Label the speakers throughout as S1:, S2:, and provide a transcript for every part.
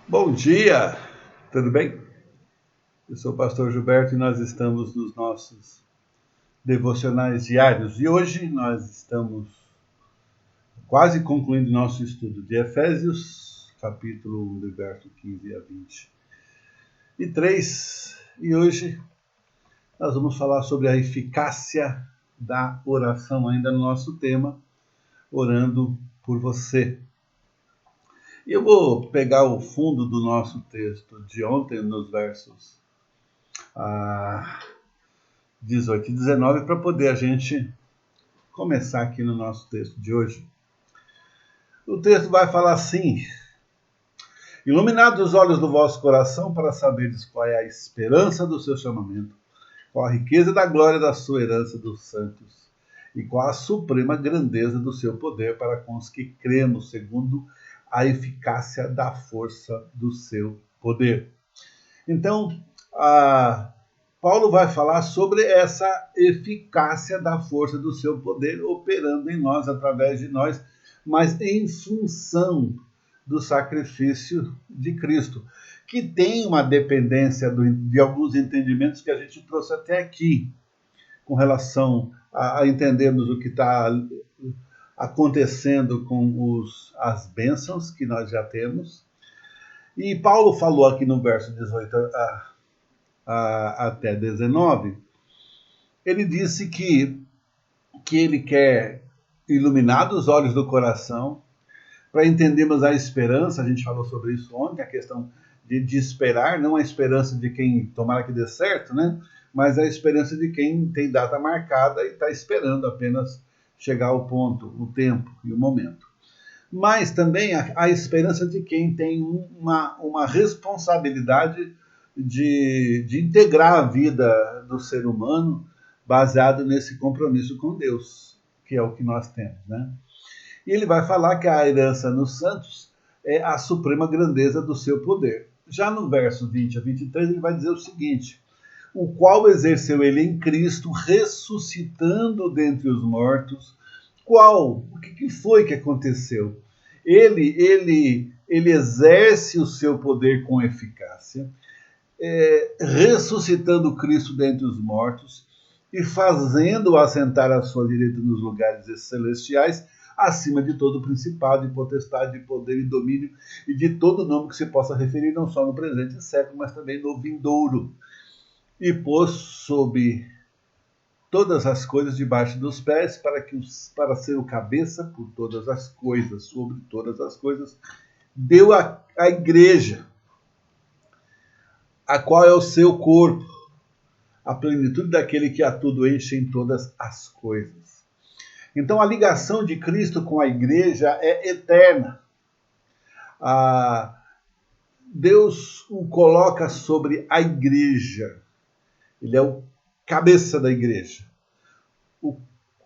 S1: Bom dia, tudo bem? Eu sou o pastor Gilberto e nós estamos nos nossos devocionais diários. E hoje nós estamos quase concluindo nosso estudo de Efésios, capítulo 1, do verso 15 a 23. E hoje nós vamos falar sobre a eficácia da oração, ainda no nosso tema, orando por você. E eu vou pegar o fundo do nosso texto de ontem, nos versos 18 e 19, para poder a gente começar aqui no nosso texto de hoje. O texto vai falar assim: iluminados os olhos do vosso coração para saberes qual é a esperança do seu chamamento, qual a riqueza da glória da sua herança dos santos, e qual a suprema grandeza do seu poder para com os que cremos, segundo a eficácia da força do seu poder. Então, Paulo vai falar sobre essa eficácia da força do seu poder operando em nós, através de nós, mas em função do sacrifício de Cristo, que tem uma dependência de alguns entendimentos que a gente trouxe até aqui, com relação a entendermos o que está acontecendo com as bênçãos que nós já temos. E Paulo falou aqui no verso 18 até 19, ele disse que ele quer iluminar os olhos do coração para entendermos a esperança. A gente falou sobre isso ontem, a questão de esperar, não a esperança de quem tomara que dê certo, né? Mas a esperança de quem tem data marcada e está esperando apenas chegar ao ponto, o tempo e o momento. Mas também a esperança de quem tem uma responsabilidade de integrar a vida do ser humano baseado nesse compromisso com Deus, que é o que nós temos, né? E ele vai falar que a herança nos santos é a suprema grandeza do seu poder. Já no verso 20 a 23, ele vai dizer o seguinte: o qual exerceu ele em Cristo, ressuscitando dentre os mortos. Qual? O que foi que aconteceu? Ele exerce o seu poder com eficácia, ressuscitando Cristo dentre os mortos e fazendo-o assentar à sua direita nos lugares celestiais, acima de todo principado e potestade, de poder e domínio, e de todo nome que se possa referir, não só no presente século, mas também no vindouro. E pôs sob todas as coisas debaixo dos pés, para ser o cabeça por todas as coisas, sobre todas as coisas, deu a igreja, a qual é o seu corpo, a plenitude daquele que a tudo enche em todas as coisas. Então a ligação de Cristo com a igreja é eterna. Deus o coloca sobre a igreja. Ele é o cabeça da igreja.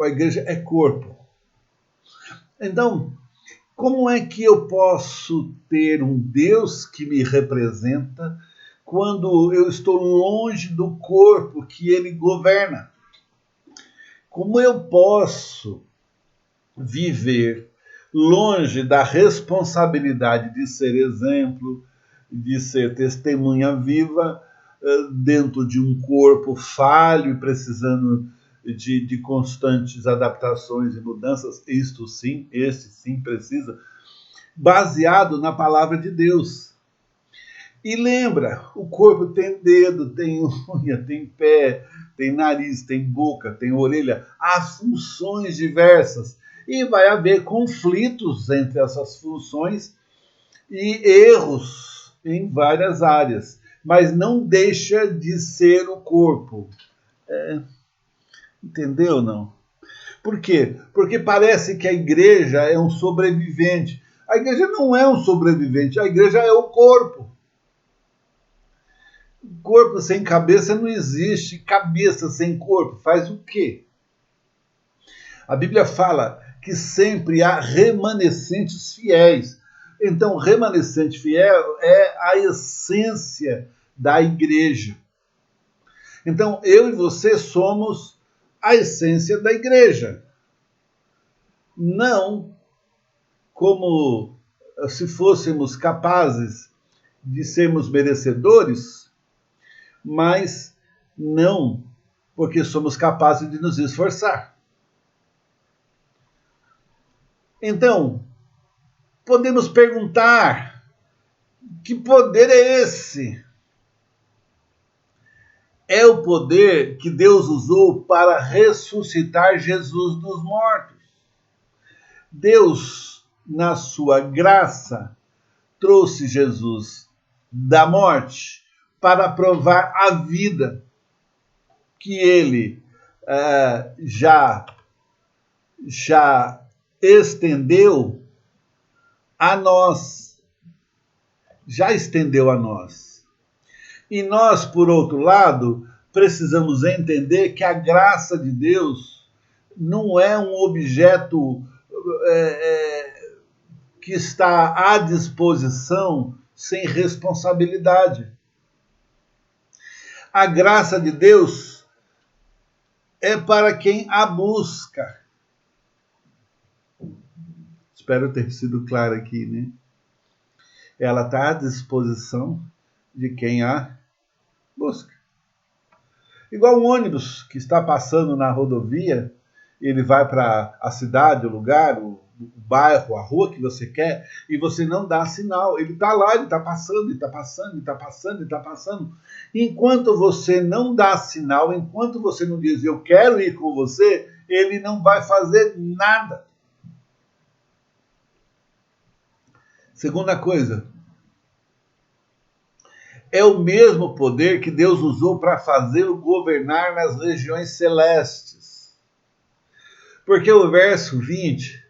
S1: A igreja é corpo. Então, como é que eu posso ter um Deus que me representa quando eu estou longe do corpo que ele governa? Como eu posso viver longe da responsabilidade de ser exemplo, de ser testemunha viva, dentro de um corpo falho e precisando de constantes adaptações e mudanças? Isto sim, esse sim precisa, baseado na palavra de Deus. E lembra, o corpo tem dedo, tem unha, tem pé, tem nariz, tem boca, tem orelha, há funções diversas. E vai haver conflitos entre essas funções e erros em várias áreas. Mas não deixa de ser o corpo. Entendeu, não? Por quê? Porque parece que a igreja é um sobrevivente. A igreja não é um sobrevivente, a igreja é o corpo. Corpo sem cabeça não existe. Cabeça sem corpo faz o quê? A Bíblia fala que sempre há remanescentes fiéis. Então, remanescente fiel é a essência da igreja. Então, eu e você somos a essência da igreja. Não como se fôssemos capazes de sermos merecedores, mas não porque somos capazes de nos esforçar. Então, podemos perguntar: que poder é esse? É o poder que Deus usou para ressuscitar Jesus dos mortos. Deus, na sua graça, trouxe Jesus da morte para provar a vida que ele já estendeu a nós. Já estendeu a nós. E nós, por outro lado, precisamos entender que a graça de Deus não é um objeto que está à disposição sem responsabilidade. A graça de Deus é para quem a busca. Espero ter sido claro aqui, né? Ela está à disposição de quem a busca. Igual um ônibus que está passando na rodovia, ele vai para a cidade, o lugar, o bairro, a rua que você quer, e você não dá sinal. Ele está lá, ele está passando, ele está passando, ele está passando, ele está passando. Enquanto você não dá sinal, enquanto você não diz, eu quero ir com você, ele não vai fazer nada. Segunda coisa, é o mesmo poder que Deus usou para fazê-lo governar nas regiões celestes. Porque o verso 20,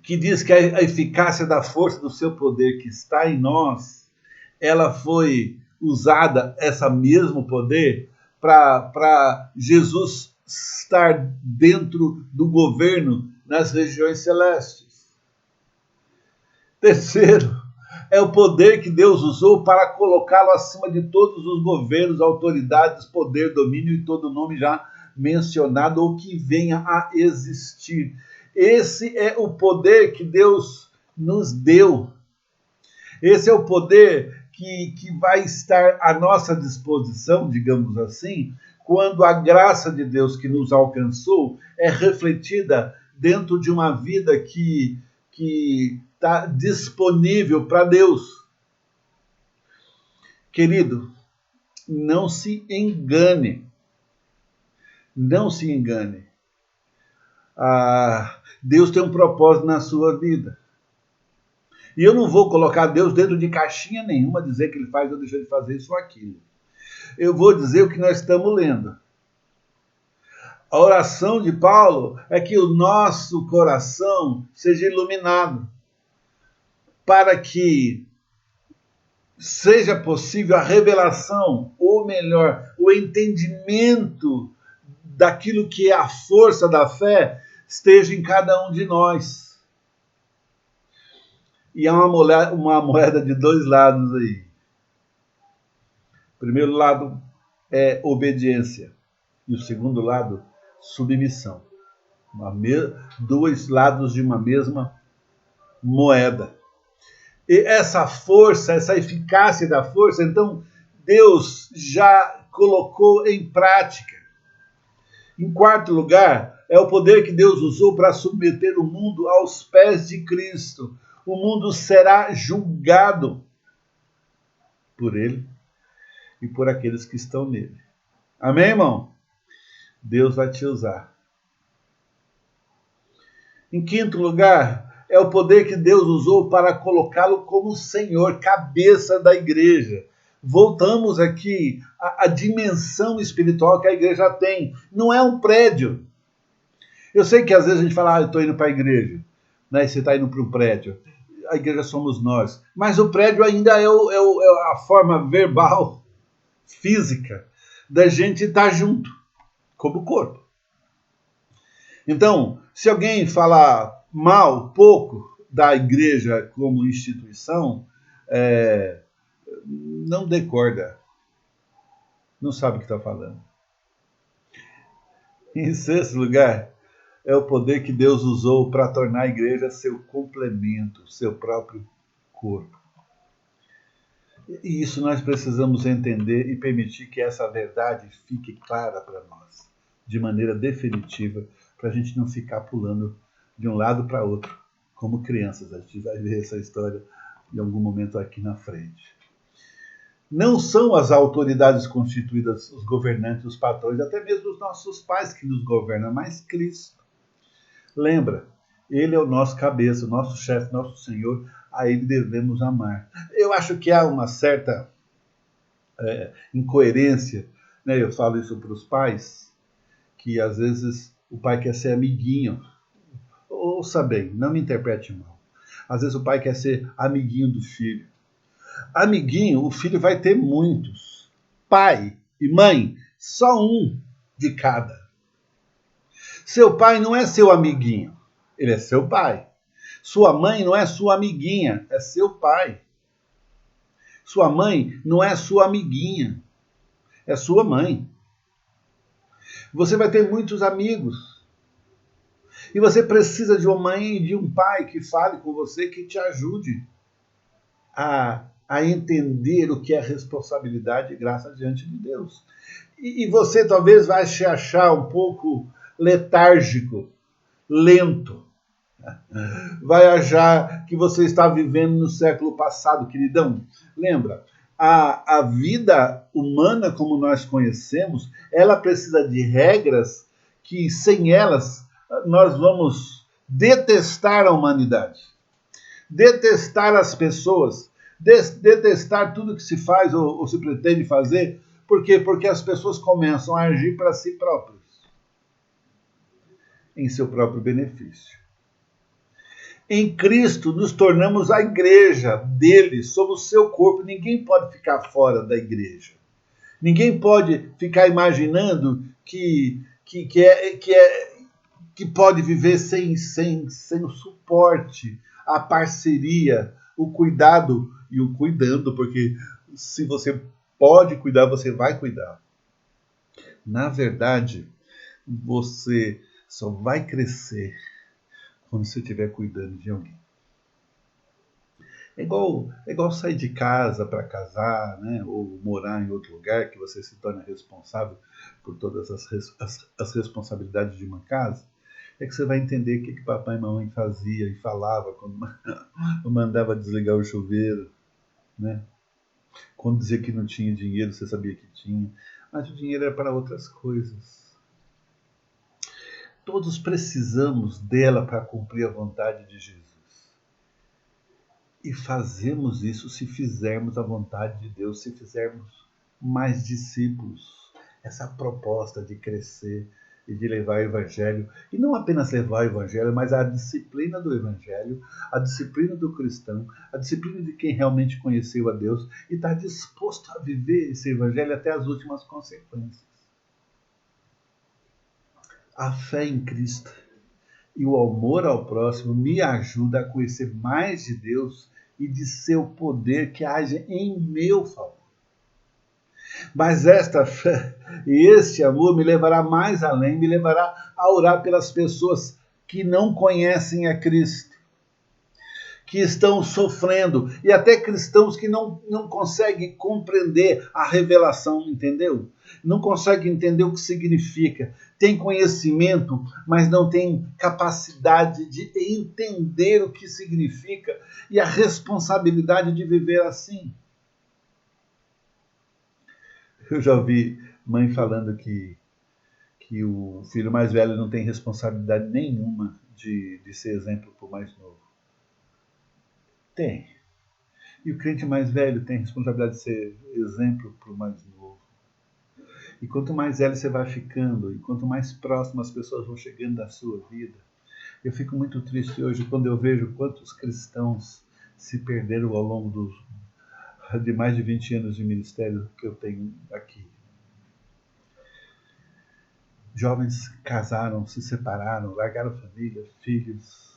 S1: que diz que a eficácia da força do seu poder que está em nós, ela foi usada, esse mesmo poder, para Jesus estar dentro do governo nas regiões celestes. Terceiro, é o poder que Deus usou para colocá-lo acima de todos os governos, autoridades, poder, domínio e todo nome já mencionado ou que venha a existir. Esse é o poder que Deus nos deu. Esse é o poder que vai estar à nossa disposição, digamos assim, quando a graça de Deus que nos alcançou é refletida dentro de uma vida que está disponível para Deus. Querido, não se engane. Não se engane. Deus tem um propósito na sua vida. E eu não vou colocar Deus dentro de caixinha nenhuma, dizer que ele faz ou deixa de fazer isso ou aquilo. Eu vou dizer o que nós estamos lendo. A oração de Paulo é que o nosso coração seja iluminado, para que seja possível a revelação, ou melhor, o entendimento daquilo que é a força da fé, esteja em cada um de nós. E há uma moeda de dois lados aí. O primeiro lado é obediência, e o segundo lado, submissão. Dois lados de uma mesma moeda. E essa força, essa eficácia da força, então, Deus já colocou em prática. Em quarto lugar, é o poder que Deus usou para submeter o mundo aos pés de Cristo. O mundo será julgado por ele e por aqueles que estão nele. Amém, irmão? Deus vai te usar. Em quinto lugar, é o poder que Deus usou para colocá-lo como Senhor, cabeça da igreja. Voltamos aqui à dimensão espiritual que a igreja tem. Não é um prédio. Eu sei que às vezes a gente fala, eu estou indo para a igreja, né? E você está indo para um prédio. A igreja somos nós. Mas o prédio ainda é a forma verbal, física, da gente estar junto, como corpo. Então, se alguém falar mal, pouco, da igreja como instituição, não dê corda. Não sabe o que está falando. Em sexto lugar, é o poder que Deus usou para tornar a igreja seu complemento, seu próprio corpo. E isso nós precisamos entender e permitir que essa verdade fique clara para nós, de maneira definitiva, para a gente não ficar pulando de um lado para outro, como crianças. A gente vai ver essa história em algum momento aqui na frente. Não são as autoridades constituídas, os governantes, os patrões, até mesmo os nossos pais que nos governam, mas Cristo. Lembra, Ele é o nosso cabeça, o nosso chefe, nosso Senhor, a Ele devemos amar. Eu acho que há uma certa incoerência, né? Eu falo isso para os pais, que às vezes o pai quer ser amiguinho. Ouça bem, não me interprete mal. Às vezes o pai quer ser amiguinho do filho. Amiguinho, o filho vai ter muitos. Pai e mãe, só um de cada. Seu pai não é seu amiguinho, ele é seu pai. Sua mãe não é sua amiguinha, é seu pai. Sua mãe não é sua amiguinha, é sua mãe. Você vai ter muitos amigos. E você precisa de uma mãe e de um pai que fale com você, que te ajude a entender o que é responsabilidade e graça diante de Deus. E você talvez vai se achar um pouco letárgico, lento. Vai achar que você está vivendo no século passado, queridão. Lembra, a vida humana como nós conhecemos, ela precisa de regras que sem elas nós vamos detestar a humanidade, detestar as pessoas, detestar tudo que se faz ou se pretende fazer. Por quê? Porque as pessoas começam a agir para si próprias, em seu próprio benefício. Em Cristo nos tornamos a igreja dele, somos o seu corpo. Ninguém pode ficar fora da igreja. Ninguém pode ficar imaginando que pode viver sem o suporte, a parceria, o cuidado e o cuidando, porque se você pode cuidar, você vai cuidar. Na verdade, você só vai crescer quando você estiver cuidando de alguém. É igual sair de casa para casar, né? Ou morar em outro lugar, que você se torna responsável por todas as responsabilidades de uma casa. É que você vai entender o que papai e mamãe fazia e falava quando mandava desligar o chuveiro, né? Quando dizia que não tinha dinheiro, você sabia que tinha. Mas o dinheiro era para outras coisas. Todos precisamos dela para cumprir a vontade de Jesus. E fazemos isso se fizermos a vontade de Deus, se fizermos mais discípulos. Essa proposta de crescer e de levar o Evangelho. E não apenas levar o Evangelho, mas a disciplina do Evangelho, a disciplina do cristão, a disciplina de quem realmente conheceu a Deus e está disposto a viver esse Evangelho até as últimas consequências. A fé em Cristo e o amor ao próximo me ajuda a conhecer mais de Deus e de seu poder que age em meu favor. Mas esta fé e este amor me levará mais além, me levará a orar pelas pessoas que não conhecem a Cristo, que estão sofrendo, e até cristãos que não conseguem compreender a revelação, entendeu? Não conseguem entender o que significa. Tem conhecimento, mas não tem capacidade de entender o que significa e a responsabilidade de viver assim. Eu já ouvi mãe falando que o filho mais velho não tem responsabilidade nenhuma de ser exemplo para o mais novo. Tem. E o crente mais velho tem responsabilidade de ser exemplo para o mais novo. E quanto mais velho você vai ficando, e quanto mais próximo as pessoas vão chegando da sua vida, eu fico muito triste hoje quando eu vejo quantos cristãos se perderam ao longo de mais de 20 anos de ministério que eu tenho aqui. Jovens casaram, se separaram, largaram família, filhos,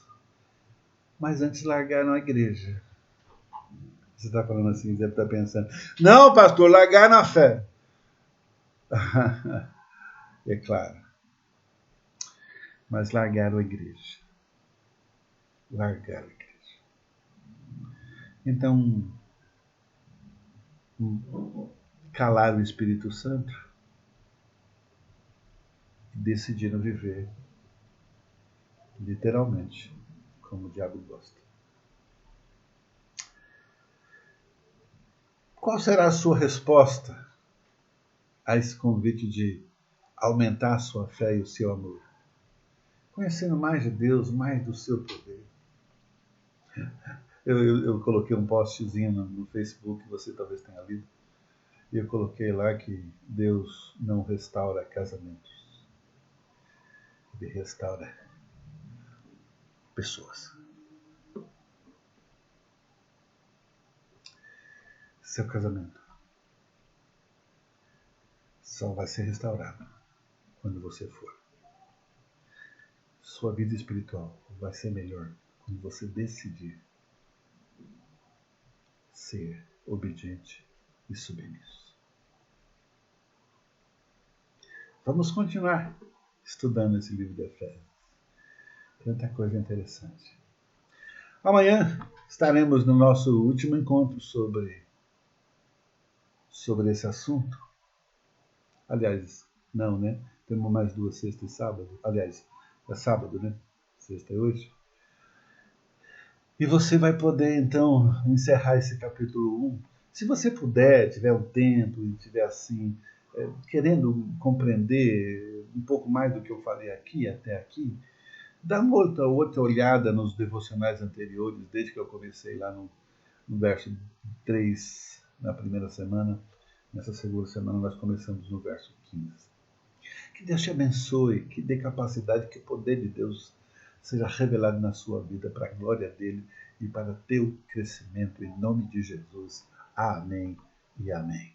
S1: mas antes largaram a igreja. Você está falando assim, deve estar pensando, não, pastor, largaram a fé. É claro. Mas largaram a igreja. Largaram a igreja. Então, calar o Espírito Santo e decidiram viver literalmente como o diabo gosta. Qual será a sua resposta a esse convite de aumentar a sua fé e o seu amor? Conhecendo mais de Deus, mais do seu poder. Eu coloquei um postzinho no Facebook, você talvez tenha lido, e eu coloquei lá que Deus não restaura casamentos. Ele restaura pessoas. Seu casamento só vai ser restaurado quando você for. Sua vida espiritual vai ser melhor quando você decidir ser obediente e submisso. Vamos continuar estudando esse livro de Efésios. Tanta coisa interessante. Amanhã estaremos no nosso último encontro sobre esse assunto. Aliás, não, né? Temos mais 2, sexta e sábado. Aliás, é sábado, né? Sexta e hoje. E você vai poder, então, encerrar esse capítulo 1. Se você puder, tiver um tempo e tiver assim, querendo compreender um pouco mais do que eu falei aqui, até aqui, dá uma outra olhada nos devocionais anteriores, desde que eu comecei lá no verso 3, na primeira semana. Nessa segunda semana nós começamos no verso 15. Que Deus te abençoe, que dê capacidade, que o poder de Deus seja revelado na sua vida para a glória dele e para teu crescimento, em nome de Jesus. Amém e amém.